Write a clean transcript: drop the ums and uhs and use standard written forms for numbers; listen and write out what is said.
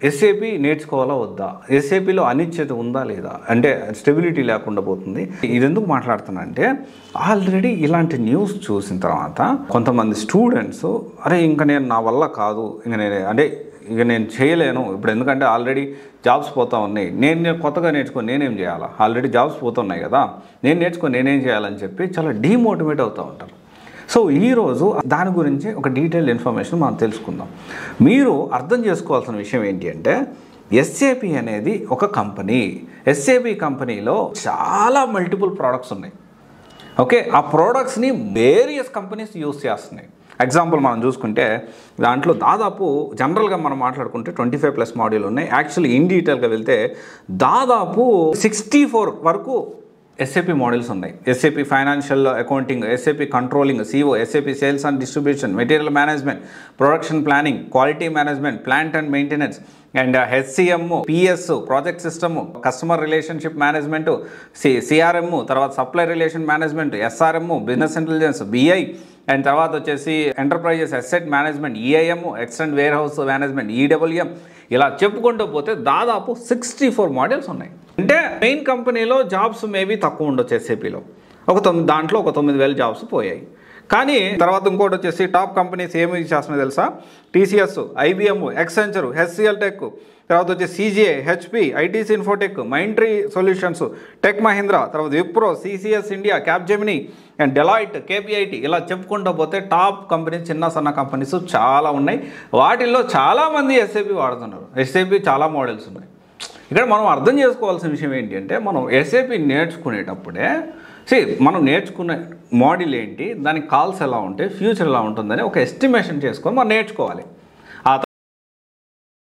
SAP నేర్చుకోవాలా వద్దా, ఎస్ఏపిలో అనిశ్చిత ఉందా లేదా, అంటే స్టెబిలిటీ లేకుండా పోతుంది. ఇది ఎందుకు మాట్లాడుతున్నా అంటే ఆల్రెడీ ఇలాంటి న్యూస్ చూసిన తర్వాత కొంతమంది స్టూడెంట్స్ అరే ఇంకా నేను నా వల్ల కాదు, ఇక నేను చేయలేను ఇప్పుడు, ఎందుకంటే ఆల్రెడీ జాబ్స్ పోతూ ఉన్నాయి, నేను కొత్తగా నేర్చుకొని నేనేం చేయాలా, ఆల్రెడీ జాబ్స్ పోతున్నాయి కదా, నేను నేర్చుకొని నేనేం చేయాలని చెప్పి చాలా డీమోటివేట్ అవుతూ ఉంటారు. సో ఈరోజు దాని గురించి ఒక డీటెయిల్డ్ ఇన్ఫర్మేషన్ మనం తెలుసుకుందాం. మీరు అర్థం చేసుకోవాల్సిన విషయం ఏంటి అంటే ఎస్ఏపి అనేది ఒక కంపెనీ. ఎస్ఏపి కంపెనీలో చాలా మల్టిపుల్ ప్రోడక్ట్స్ ఉన్నాయి. ఓకే, ఆ ప్రోడక్ట్స్ని వేరియస్ కంపెనీస్ యూస్ చేస్తున్నాయి. ఎగ్జాంపుల్ మనం చూసుకుంటే దాంట్లో దాదాపు జనరల్గా మనం మాట్లాడుకుంటే 25+ మాడ్యూల్ ఉన్నాయి. యాక్చువల్లీ ఇన్ డీటెయిల్గా వెళ్తే దాదాపు 64 వరకు ఎస్ఏపి మోడల్స్ ఉన్నాయి. SAP financial accounting, SAP controlling, CO, SAP sales and distribution, material management, production planning, quality management, plant and maintenance, and HCM, PS, project system, customer relationship management, CRM, తర్వాత supply relation management, SRM, business intelligence, BI, and తర్వాత వచ్చేసి enterprises asset management, EIM, extend warehouse management, EWM, ఇలా చెప్పుకుంటూ పోతే దాదాపు 64 models ఉన్నాయి. అంటే main కంపెనీలో జాబ్స్ మేబీ తక్కువ ఉండొచ్చు. ఎస్ఏపిలో దాంట్లో ఒక 9,000 జాబ్స్ పోయాయి. కానీ తర్వాత ఇంకోటి వచ్చేసి టాప్ కంపెనీస్ ఏమి చేస్తున్నాయి తెలుసా, TCS, IBM, Accenture, HCL tech, తర్వాత వచ్చి CGI, HP, ITC Infotech, Mindtree solutions, tech Mahindra, తర్వాత Wipro, CCS India, Capgemini and Deloitte, KPIT, ఇలా చెప్పుకుంటూ పోతే టాప్ కంపెనీస్, చిన్న సన్న కంపెనీస్ చాలా ఉన్నాయి. వాటిల్లో చాలామంది ఎస్ఏపి వాడుతున్నారు. ఎస్ఏపి చాలా మోడల్స్ ఉన్నాయి. ఇక్కడ మనం అర్థం చేసుకోవాల్సిన విషయం ఏంటి అంటే మనం ఎస్ఏపి నేర్చుకునేటప్పుడే మనం నేర్చుకునే మోడల్ ఏంటి, దానికి కాల్స్ ఎలా ఉంటాయి, ఫ్యూచర్ ఎలా ఉంటుందని ఒక ఎస్టిమేషన్ చేసుకొని మనం నేర్చుకోవాలి.